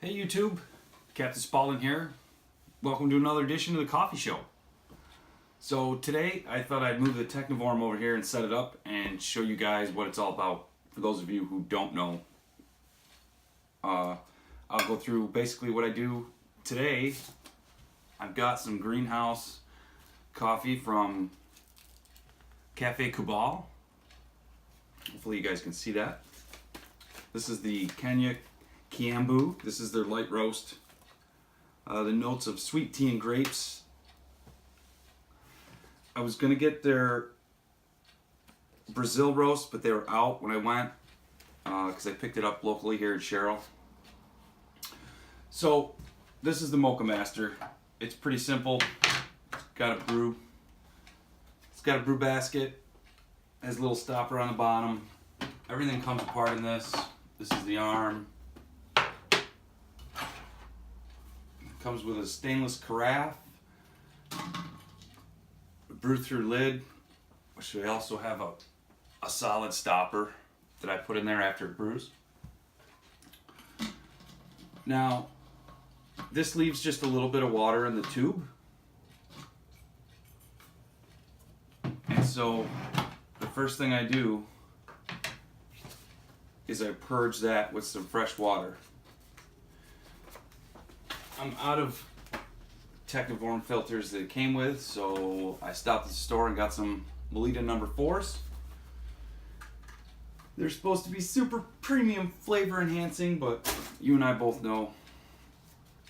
Hey YouTube, Captain Spaulding here. Welcome to another edition of the Coffee Show. So today I thought I'd move the Technivorm over here and set it up and show you guys what it's all about. For those of you who don't know, I'll go through basically what I do today. I've got some greenhouse coffee from Cafe Kubal. Hopefully you guys can see that. This is the Kenya Kiambu. This is their light roast. The notes of sweet tea and grapes. I was gonna get their Brazil roast, but they were out when I went because I picked it up locally here in Sherrill. So this is the Mocha Master. It's pretty simple. Got a brew. It's got a brew basket. Has a little stopper on the bottom. Everything comes apart in this. This is the arm. Comes with a stainless carafe, a brew-through lid, which we also have a solid stopper that I put in there after it brews. Now, this leaves just a little bit of water in the tube. And so, the first thing I do is I purge that with some fresh water. I'm out of Technivorm filters that it came with, so I stopped at the store and got some Melita No. 4s. They're supposed to be super premium flavor enhancing, but you and I both know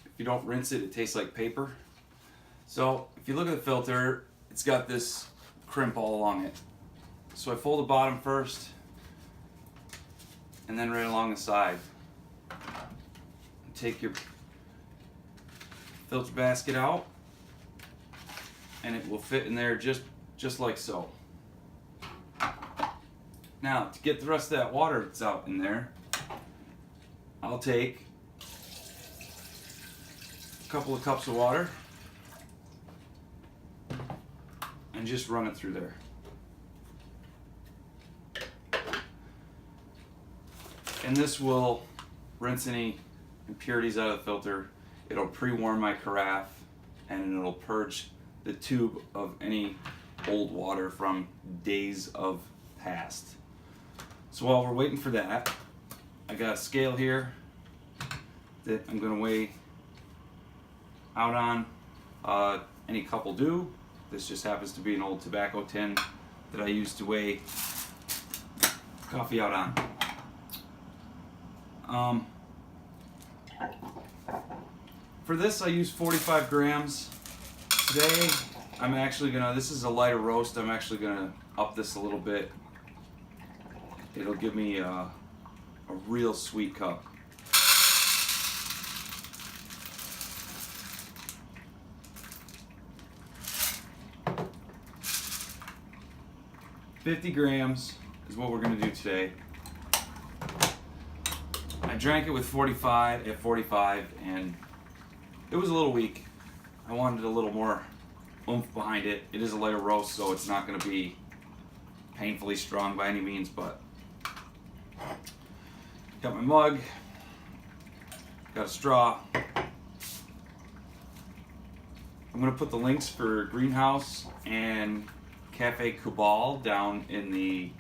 if you don't rinse it, it tastes like paper. So if you look at the filter, it's got this crimp all along it. So I fold the bottom first, and then right along the side. Take your filter basket out, and it will fit in there just like so. Now, to get the rest of that water that's out in there, I'll take a couple of cups of water and just run it through there. And this will rinse any impurities out of the filter. It'll pre-warm my carafe, and it'll purge the tube of any old water from days of past. So while we're waiting for that, I got a scale here that I'm going to weigh out on. Any cup will do. This just happens to be an old tobacco tin that I used to weigh coffee out on. For this, I use 45 grams. Today, I'm actually gonna, this is a lighter roast, I'm actually gonna up this a little bit. It'll give me a real sweet cup. $50 grams is what we're gonna do today. I drank it with 45 at 45, and it was a little weak. I wanted a little more oomph behind it. It is a lighter roast, so it's not going to be painfully strong by any means, but got my mug, got a straw. I'm going to put the links for Greenhouse and Cafe Kubal down in the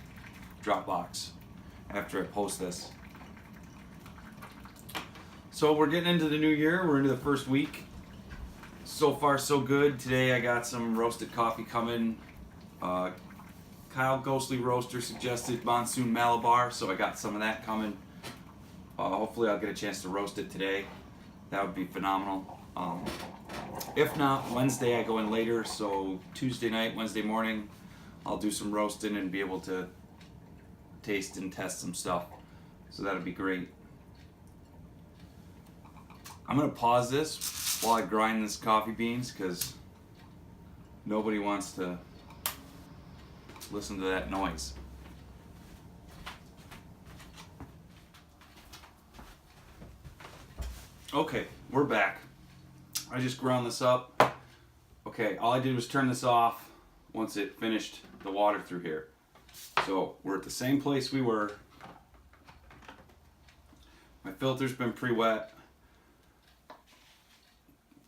Dropbox after I post this. So we're getting into the new year. We're into the first week. So far, so good. Today I got some roasted coffee coming. Kyle Ghostly Roaster suggested Monsoon Malabar, so I got some of that coming. Hopefully I'll get a chance to roast it today. That would be phenomenal. If not, Wednesday I go in later, so Tuesday night, Wednesday morning, I'll do some roasting and be able to taste and test some stuff. So that'll be great. I'm going to pause this while I grind this coffee beans because nobody wants to listen to that noise. Okay, we're back. I just ground this up. Okay, all I did was turn this off once it finished the water through here. So we're at the same place we were. My filter's been pre-wet.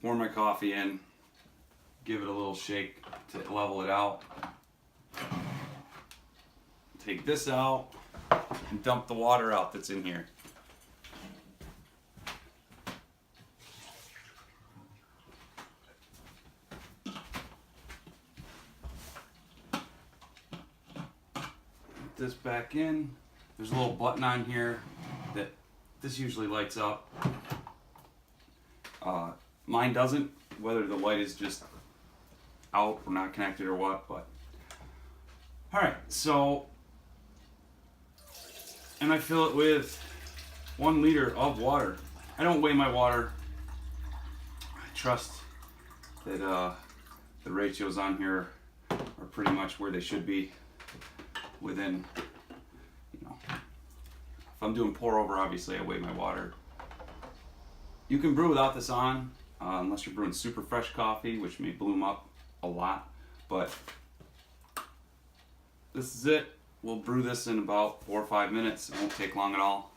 pour my coffee in, give it a little shake to level it out. Take this out and dump the water out that's in here. Put this back in. There's a little button on here that this usually lights up. Mine doesn't, whether the light is just out or not connected or what, but alright, so, and I fill it with 1 liter of water. I don't weigh my water. I trust that the ratios on here are pretty much where they should be within, you know, if I'm doing pour over, obviously I weigh my water. You can brew without this on, unless you're brewing super fresh coffee, which may bloom up a lot, but this is it. We'll brew this in about 4 or 5 minutes. It won't take long at all.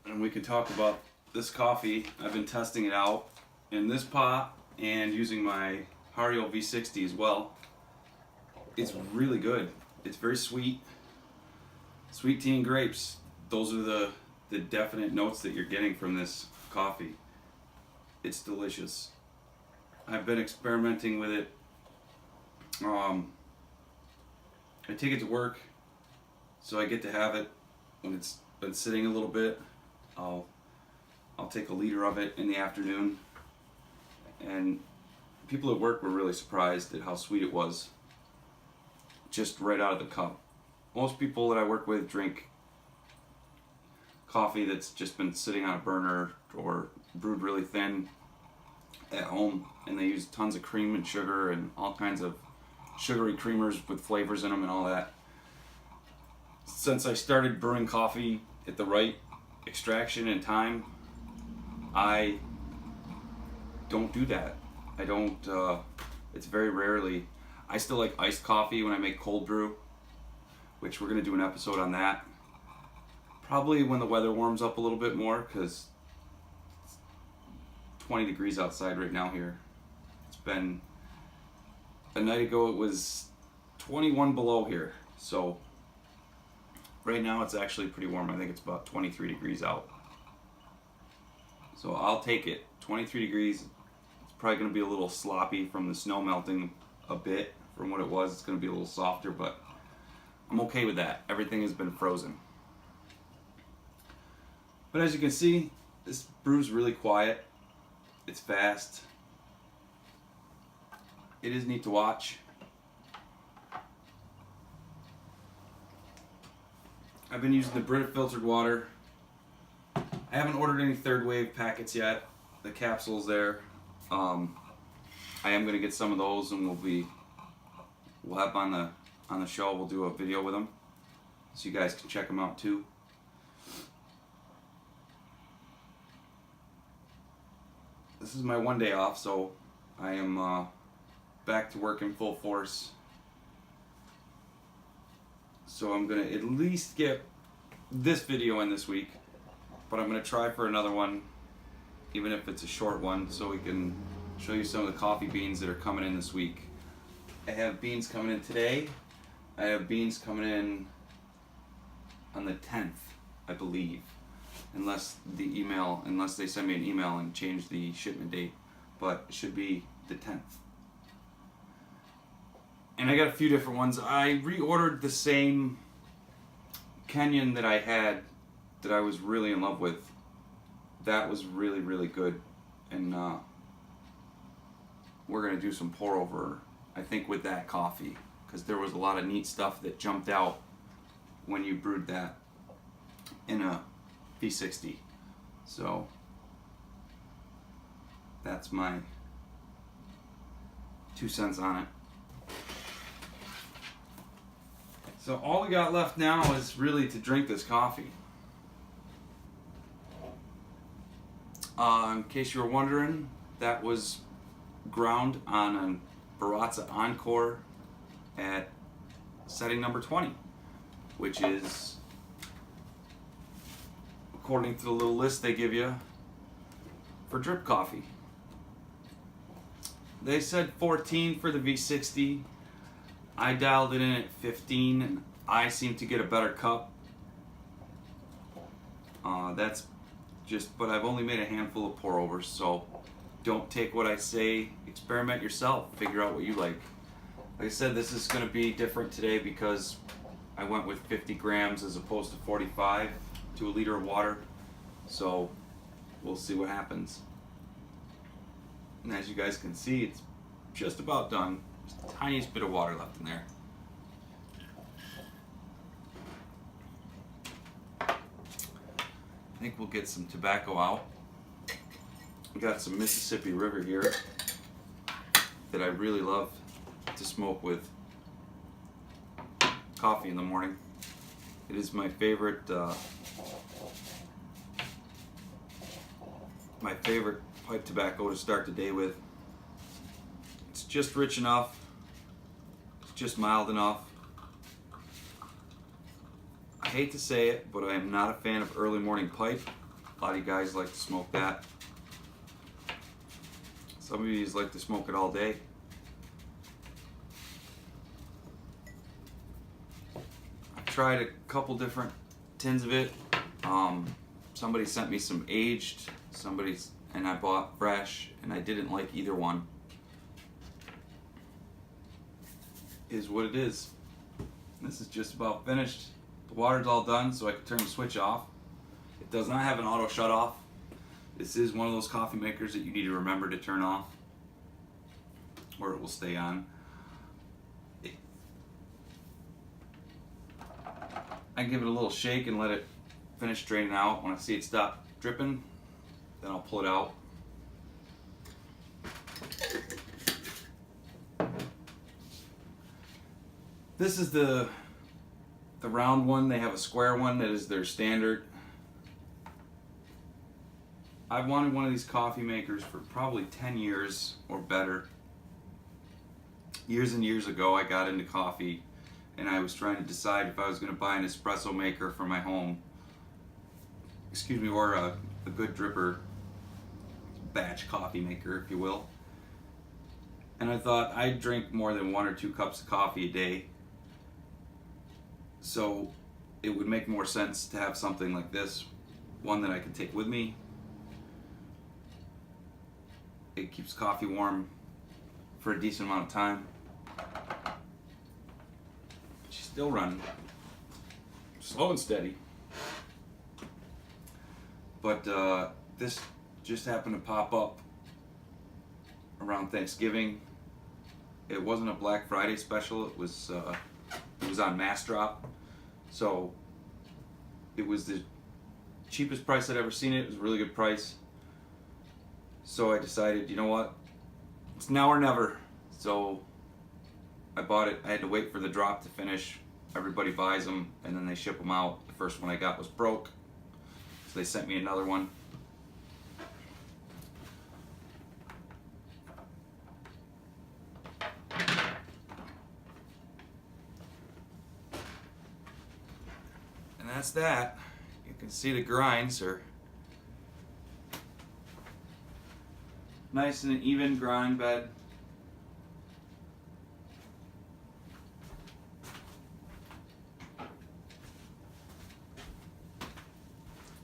And we can talk about this coffee. I've been testing it out in this pot and using my Hario V60 as well. It's really good. It's very sweet. Sweet tea and grapes. Those are the definite notes that you're getting from this coffee. It's delicious. I've been experimenting with it. I take it to work, so I get to have it when it's been sitting a little bit. I'll take a liter of it in the afternoon, and people at work were really surprised at how sweet it was, just right out of the cup. Most people that I work with drink coffee that's just been sitting on a burner or brewed really thin at home, and they use tons of cream and sugar and all kinds of sugary creamers with flavors in them and all that. Since I started brewing coffee at the right extraction and time, I don't do that. I don't, it's very rarely. I still like iced coffee when I make cold brew, which we're going to do an episode on that. Probably when the weather warms up a little bit more, because it's 20 degrees outside right now here. It's been, a night ago it was 21 below here, so right now it's actually pretty warm. I think it's about 23 degrees out. So I'll take it. 23 degrees. It's probably going to be a little sloppy from the snow melting a bit from what it was. It's going to be a little softer, but I'm okay with that. Everything has been frozen. But as you can see, this brew's really quiet. It's fast. It is neat to watch. I've been using the Brita filtered water. I haven't ordered any third wave packets yet. The capsules there. I am going to get some of those, and we'll have on the show. We'll do a video with them, so you guys can check them out too. This is my one day off, so I am back to work in full force. So I'm going to at least get this video in this week, but I'm going to try for another one, even if it's a short one, so we can show you some of the coffee beans that are coming in this week. I have beans coming in today. I have beans coming in on the 10th, I believe. Unless they send me an email and change the shipment date, but it should be the 10th. And I got a few different ones. I reordered the same Kenyan that I had that I was really in love with. That was really, really good. And we're going to do some pour over, I think, with that coffee, because there was a lot of neat stuff that jumped out when you brewed that in a V60. So that's my 2 cents on it. So all we got left now is really to drink this coffee. In case you were wondering, that was ground on a Baratza Encore at setting number 20, which is, according to the little list they give you, for drip coffee. They said 14 for the V60. I dialed it in at 15 and I seem to get a better cup. That's just, but I've only made a handful of pour overs, so don't take what I say, experiment yourself, figure out what you like. Like I said, this is going to be different today because I went with 50 grams as opposed to 45 to a liter of water, so we'll see what happens. And as you guys can see, it's just about done. Just the tiniest bit of water left in there. I think we'll get some tobacco out. We got some Mississippi River here that I really love to smoke with coffee in the morning. It is my favorite pipe tobacco to start the day with. It's just rich enough, it's just mild enough. I hate to say it, but I am not a fan of early morning pipe. A lot of you guys like to smoke that. Some of you like to smoke it all day. I've tried a couple different tins of it. Somebody sent me some aged, and I bought fresh, and I didn't like either one. Is what it is. This is just about finished. The water's all done, so I can turn the switch off. It does not have an auto shut off. This is one of those coffee makers that you need to remember to turn off, or it will stay on. I give it a little shake and let it finish draining out. When I see it stop dripping, then I'll pull it out. This is the round one. They have a square one that is their standard. I've wanted one of these coffee makers for probably 10 years or better. Years and years ago I got into coffee and I was trying to decide if I was going to buy an espresso maker for my home. Or a good dripper batch coffee maker, if you will. And I thought I'd drink more than 1 or 2 cups of coffee a day. So it would make more sense to have something like this, one that I could take with me. It keeps coffee warm for a decent amount of time. She's still running, slow and steady. But this just happened to pop up around Thanksgiving. It wasn't a Black Friday special. It was on Mass Drop. So it was the cheapest price I'd ever seen it. It was a really good price. So I decided, you know what? It's now or never. So I bought it. I had to wait for the drop to finish. Everybody buys them and then they ship them out. The first one I got was broke. So they sent me another one. And that's that. You can see the grinds are nice and an even grind bed.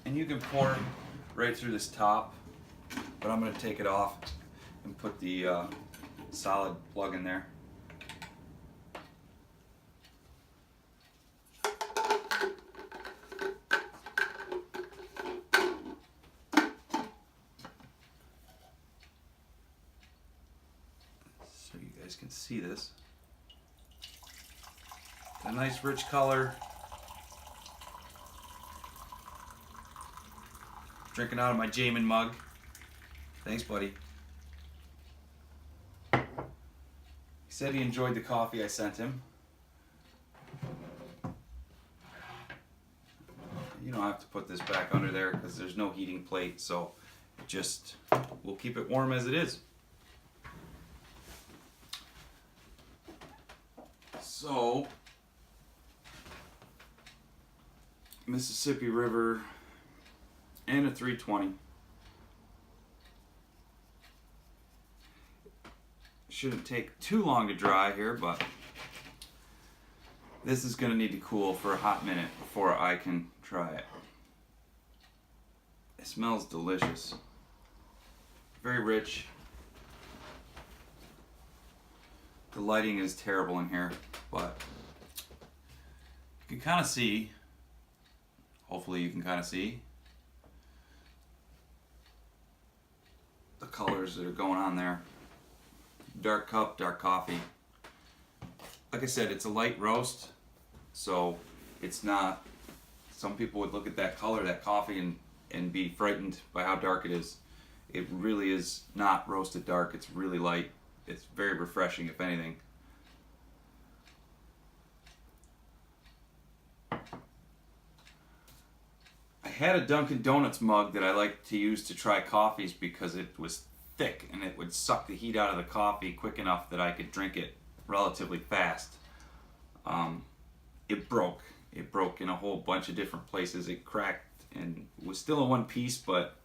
And you can pour right through this top, but I'm going to take it off and put the solid plug in there. So you guys can see this. A nice rich color. Drinking out of my Jamin mug. Thanks, buddy. He said he enjoyed the coffee I sent him. You don't have to put this back under there because there's no heating plate, so just we'll keep it warm as it is. So, Mississippi River and a 320. shouldn't take too long to dry here, but this is going to need to cool for a hot minute before I can try it. It smells delicious. Very rich. The lighting is terrible in here, but you can kind of see, hopefully you can kind of see the colors that are going on there. Dark cup, dark coffee. Like I said, it's a light roast, so it's not, some people would look at that color, that coffee, and be frightened by how dark it is. It really is not roasted dark. It's really light. It's very refreshing, if anything. I had a Dunkin' Donuts mug that I like to use to try coffees because it was thick and it would suck the heat out of the coffee quick enough that I could drink it relatively fast. It broke. It broke in a whole bunch of different places. It cracked and was still in one piece, but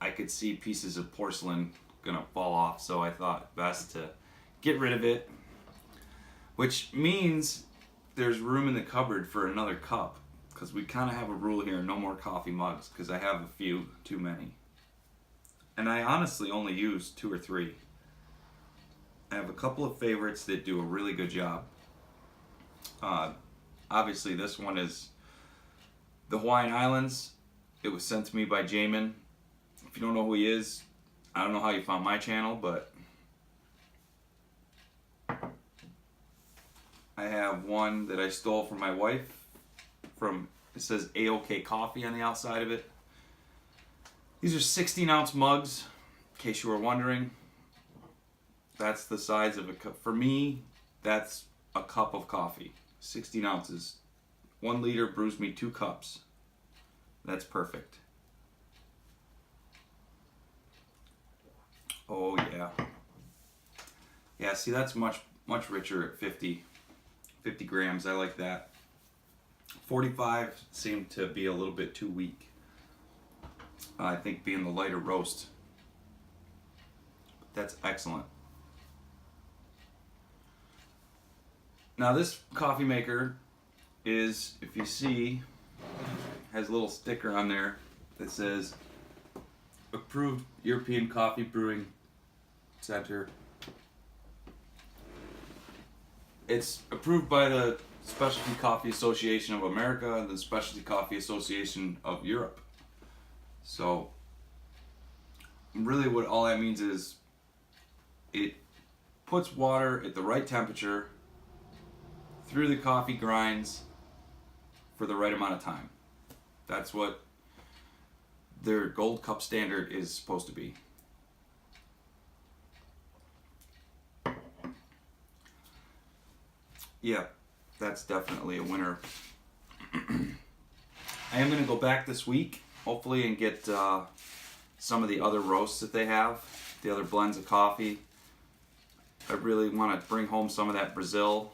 I could see pieces of porcelain gonna fall off, so I thought best to get rid of it, which means there's room in the cupboard for another cup, because we kind of have a rule here, no more coffee mugs, because I have a few too many, and I honestly only use 2 or 3. I have a couple of favorites that do a really good job. Obviously this one is the Hawaiian Islands. It was sent to me by Jamin. If you don't know who he is, I don't know how you found my channel, but I have one that I stole from my wife. It says AOK Coffee on the outside of it. These are 16-ounce mugs, in case you were wondering. That's the size of a cup. For me, that's a cup of coffee. 16 ounces. 1 liter brews me 2 cups. That's perfect. Oh yeah. Yeah, see, that's much richer at 50 grams. I like that. 45 seemed to be a little bit too weak. I think being the lighter roast. That's excellent. Now this coffee maker is, if you see, has a little sticker on there that says Approved European Coffee Brewing Center. It's approved by the Specialty Coffee Association of America and the Specialty Coffee Association of Europe. So really what all that means is it puts water at the right temperature through the coffee grinds for the right amount of time. That's what their gold cup standard is supposed to be. Yeah, that's definitely a winner. I am going to go back this week, hopefully, and get some of the other roasts that they have, the other blends of coffee. I really want to bring home some of that Brazil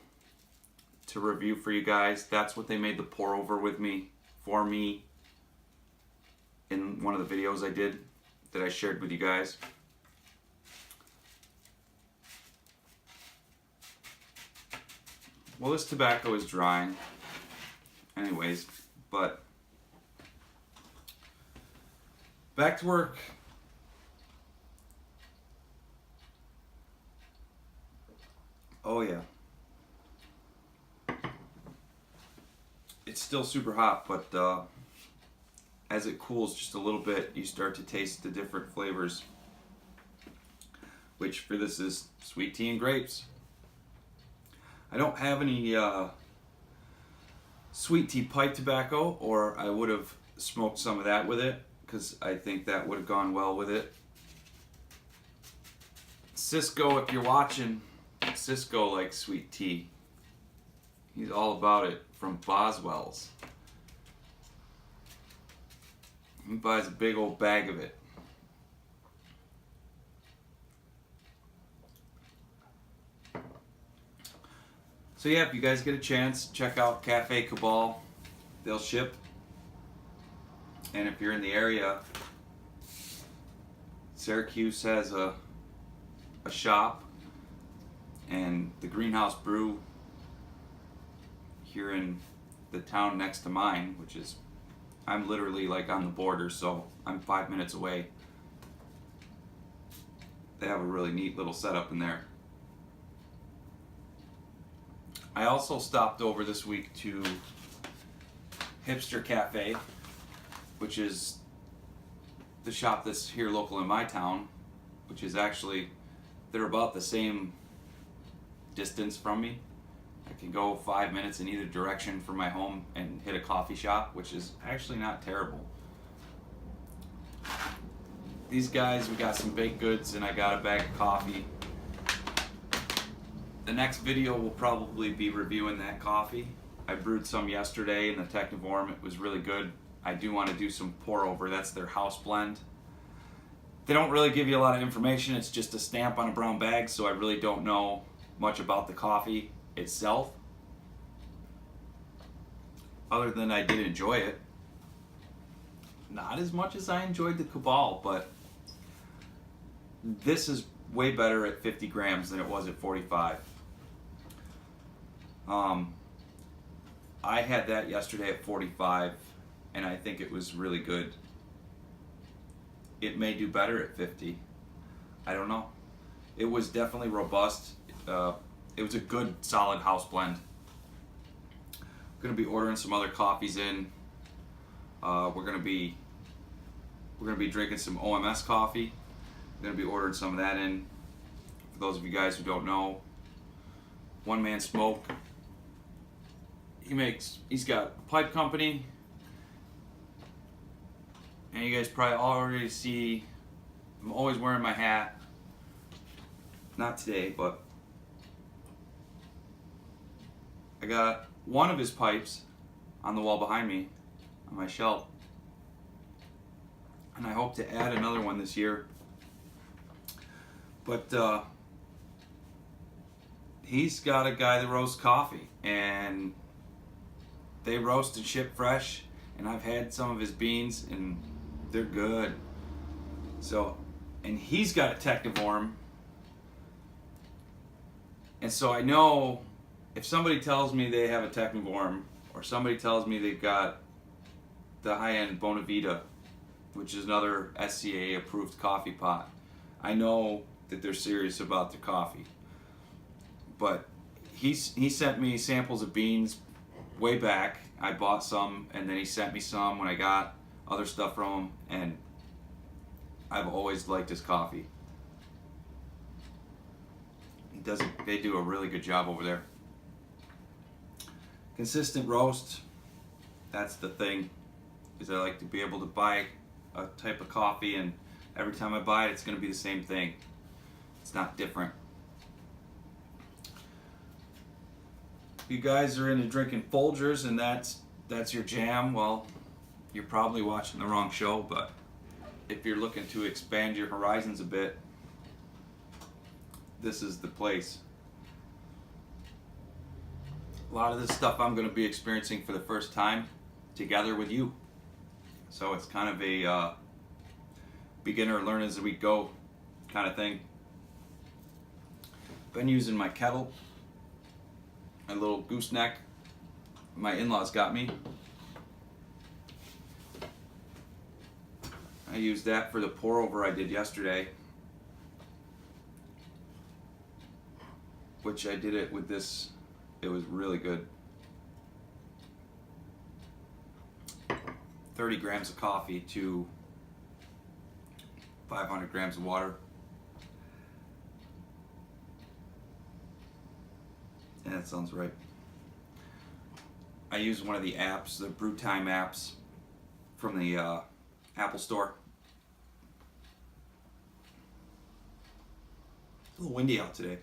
to review for you guys. That's what they made the pour over with me, for me, in one of the videos I did that I shared with you guys. Well, this tobacco is drying anyways, but back to work. Oh yeah. It's still super hot, but as it cools just a little bit, you start to taste the different flavors, which for this is sweet tea and grapes. I don't have any sweet tea pipe tobacco, or I would have smoked some of that with it, because I think that would have gone well with it. Cisco, if you're watching, Cisco likes sweet tea. He's all about it, from Boswell's. He buys a big old bag of it. So yeah, if you guys get a chance, check out Cafe Kubal. They'll ship. And if you're in the area, Syracuse has a shop. and the Greenhouse Brew here in the town next to mine, which is, I'm literally like on the border, so I'm 5 minutes away. They have a really neat little setup in there. I also stopped over this week to Hipster Cafe, which is the shop that's here local in my town, which is actually, they're about the same distance from me. I can go 5 minutes in either direction from my home and hit a coffee shop, which is actually not terrible. These guys, we got some baked goods and I got a bag of coffee. The next video will probably be reviewing that coffee. I brewed some yesterday in the Technivorm. It was really good. I do want to do some pour over. That's their house blend. They don't really give you a lot of information. It's just a stamp on a brown bag, so I really don't know much about the coffee itself. Other than I did enjoy it. Not as much as I enjoyed the Kubal, but this is way better at 50 grams than it was at 45. I had that yesterday at 45, and I think it was really good. It may do better at 50. I don't know. It was definitely robust. It was a good, solid house blend. I'm gonna be ordering some other coffees in. We're gonna be drinking some OMS coffee. I'm gonna be ordering some of that in. For those of you guys who don't know, One Man Smoke. He's got a pipe company, and you guys probably already see I'm always wearing my hat. Not today, but I got one of his pipes on the wall behind me on my shelf, and I hope to add another one this year. But he's got a guy that roasts coffee, and they roast and ship fresh, and I've had some of his beans and they're good. So, and he's got a Technivorm, and so I know if somebody tells me they have a Technivorm, or somebody tells me they've got the high-end Bonavita, which is another SCA approved coffee pot, I know that they're serious about their coffee. But he sent me samples of beans way back. I bought some, and then he sent me some when I got other stuff from him, and I've always liked his coffee. They do a really good job over there. Consistent roast, that's the thing, is I like to be able to buy a type of coffee, and every time I buy it, it's going to be the same thing. It's not different. You guys are into drinking Folgers and that's your jam, well, you're probably watching the wrong show. But if you're looking to expand your horizons a bit, this is the place. A lot of this stuff I'm going to be experiencing for the first time together with you. So it's kind of a beginner learn as we go kind of thing. Been using my kettle, my little gooseneck my in-laws got me. I used that for the pour over I did yesterday, which I did it with this. It was really good. 30 grams of coffee to 500 grams of water. Yeah, that sounds right. I use one of the apps, the Brew Time apps from the Apple Store. It's a little windy out today.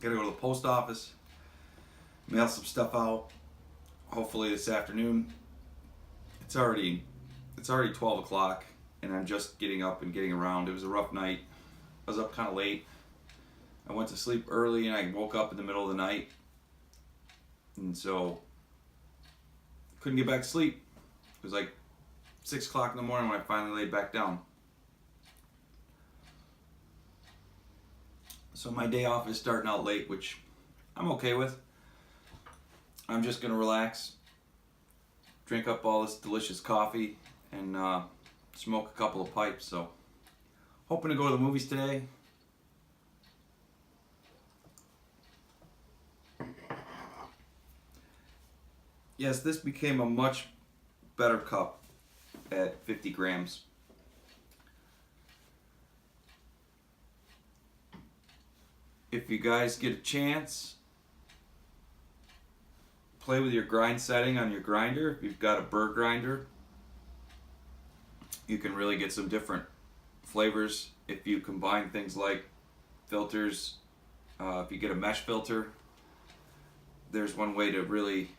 Gotta go to the post office, mail some stuff out. Hopefully this afternoon. It's already 12 o'clock, and I'm just getting up and getting around. It was a rough night. I was up kind of late. I went to sleep early, and I woke up in the middle of the night, and so couldn't get back to sleep. It was like 6 o'clock in the morning when I finally laid back down. So my day off is starting out late, which I'm okay with. I'm just gonna relax, drink up all this delicious coffee, and smoke a couple of pipes. So hoping to go to the movies today. Yes, this became a much better cup at 50 grams. If you guys get a chance, play with your grind setting on your grinder. If you've got a burr grinder, you can really get some different flavors if you combine things like filters. If you get a mesh filter, there's one way to really,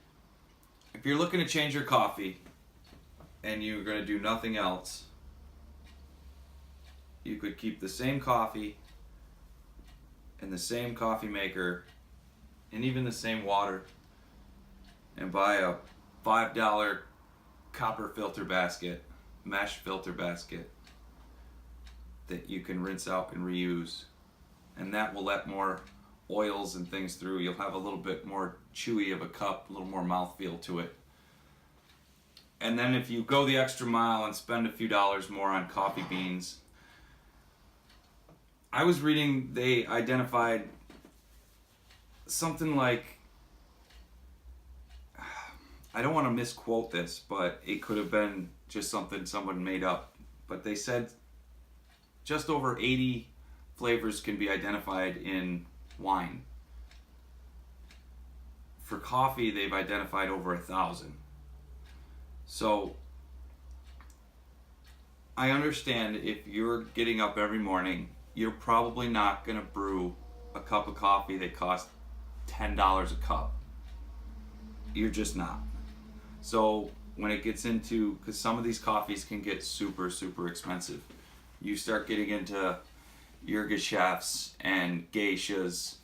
if you're looking to change your coffee and you're going to do nothing else, you could keep the same coffee and the same coffee maker and even the same water and buy a $5 copper filter basket, mesh filter basket that you can rinse out and reuse, and that will let more oils and things through. You'll have a little bit more chewy of a cup, a little more mouthfeel to it. And then if you go the extra mile and spend a few dollars more on coffee beans, I was reading they identified something like, I don't want to misquote this, but it could have been just something someone made up, but they said just over 80 flavors can be identified in wine. For coffee, they've identified over 1,000. So I understand if you're getting up every morning, you're probably not going to brew a cup of coffee that costs $10 a cup. You're just not. So when it gets into, because some of these coffees can get super, super expensive. You start getting into Yirgachefs and geishas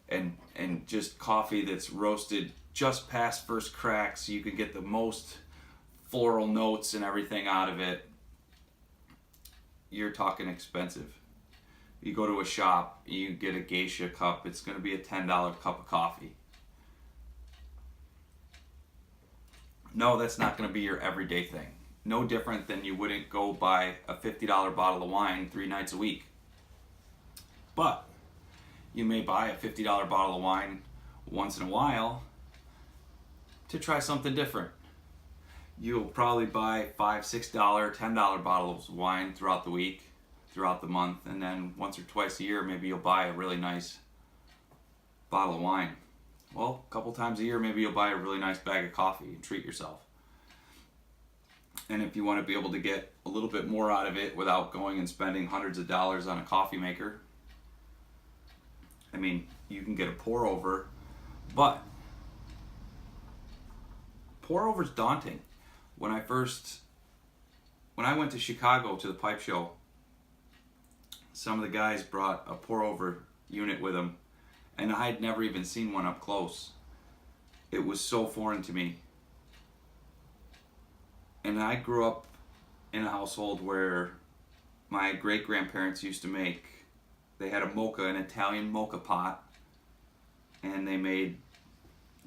and just coffee that's roasted just past first crack, so you can get the most floral notes and everything out of it. You're talking expensive. You go to a shop, you get a geisha cup, it's going to be a $10 cup of coffee. No, that's not going to be your everyday thing. No different than you wouldn't go buy a $50 bottle of wine 3 nights a week. But you may buy a $50 bottle of wine once in a while to try something different. You'll probably buy $5, $6, $10 bottles of wine throughout the week, throughout the month, and then once or twice a year maybe you'll buy a really nice bottle of wine. Well, a couple times a year maybe you'll buy a really nice bag of coffee and treat yourself. And if you want to be able to get a little bit more out of it without going and spending hundreds of dollars on a coffee maker, I mean, you can get a pour over, but pour over's daunting. When I went to Chicago to the pipe show, some of the guys brought a pour over unit with them, and I had never even seen one up close. It was so foreign to me. And I grew up in a household where my great-grandparents used to make, they had a mocha, an Italian mocha pot, and they made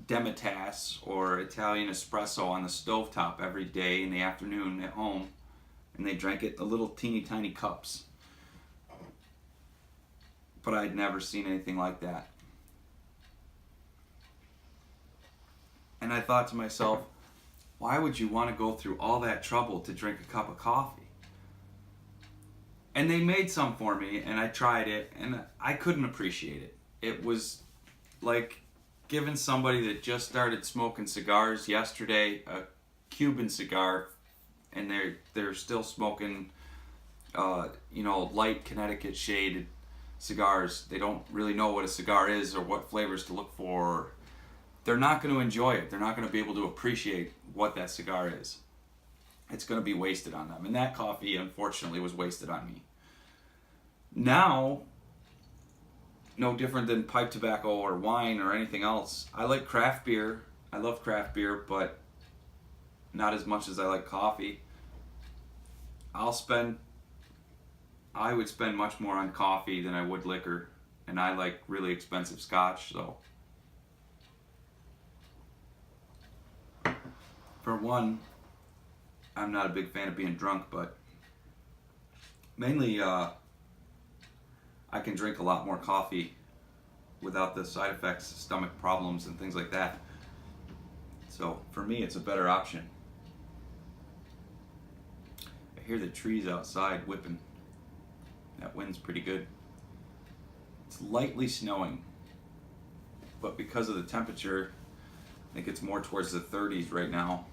demitasse or Italian espresso on the stovetop every day in the afternoon at home, and they drank it in little teeny tiny cups. But I'd never seen anything like that. And I thought to myself, why would you want to go through all that trouble to drink a cup of coffee? And they made some for me, and I tried it, and I couldn't appreciate it. It was like giving somebody that just started smoking cigars yesterday a Cuban cigar, and they're still smoking, light Connecticut shaded cigars. They don't really know what a cigar is or what flavors to look for. They're not going to enjoy it. They're not going to be able to appreciate what that cigar is. It's going to be wasted on them. And that coffee, unfortunately, was wasted on me. Now, no different than pipe tobacco or wine or anything else, I like craft beer. I love craft beer, but not as much as I like coffee. I would spend much more on coffee than I would liquor. and I like really expensive scotch, so for one, I'm not a big fan of being drunk, but mainly I can drink a lot more coffee without the side effects, stomach problems, and things like that. So for me, it's a better option. I hear the trees outside whipping. That wind's pretty good. It's lightly snowing, but because of the temperature, I think it's more towards the 30s right now.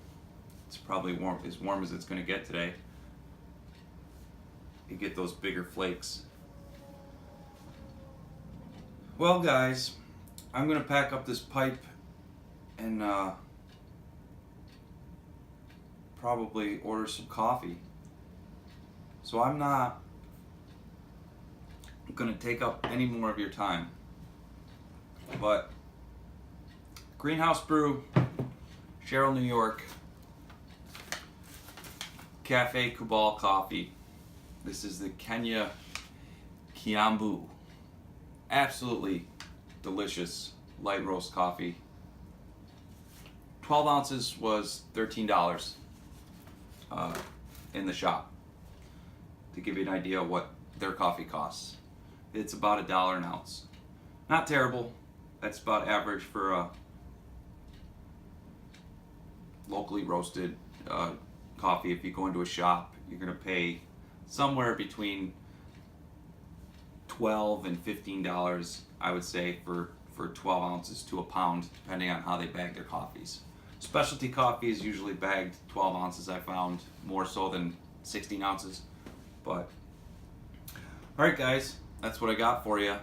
It's probably as warm as it's going to get today. You get those bigger flakes. Well, guys, I'm going to pack up this pipe and probably order some coffee. So I'm not going to take up any more of your time. But Greenhouse Brew, Sherrill, New York, Cafe Kubal Coffee. This is the Kenya Kiambu. Absolutely delicious light roast coffee. 12 ounces was $13 in the shop, to give you an idea of what their coffee costs. It's about $1 an ounce. Not terrible. That's about average for a locally roasted coffee. If you go into a shop, you're going to pay somewhere between $12 and $15, I would say, for 12 ounces to a pound, depending on how they bag their coffees. Specialty coffee is usually bagged 12 ounces, I found, more so than 16 ounces. But, alright guys, that's what I got for you.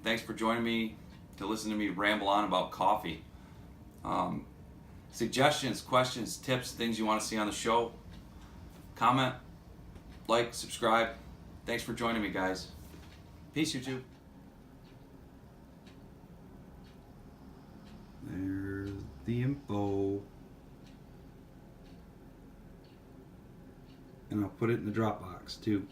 Thanks for joining me to listen to me ramble on about coffee. Suggestions, questions, tips, things you want to see on the show, comment, like, subscribe. Thanks for joining me, guys. Peace, YouTube. There's the info. And I'll put it in the Dropbox too.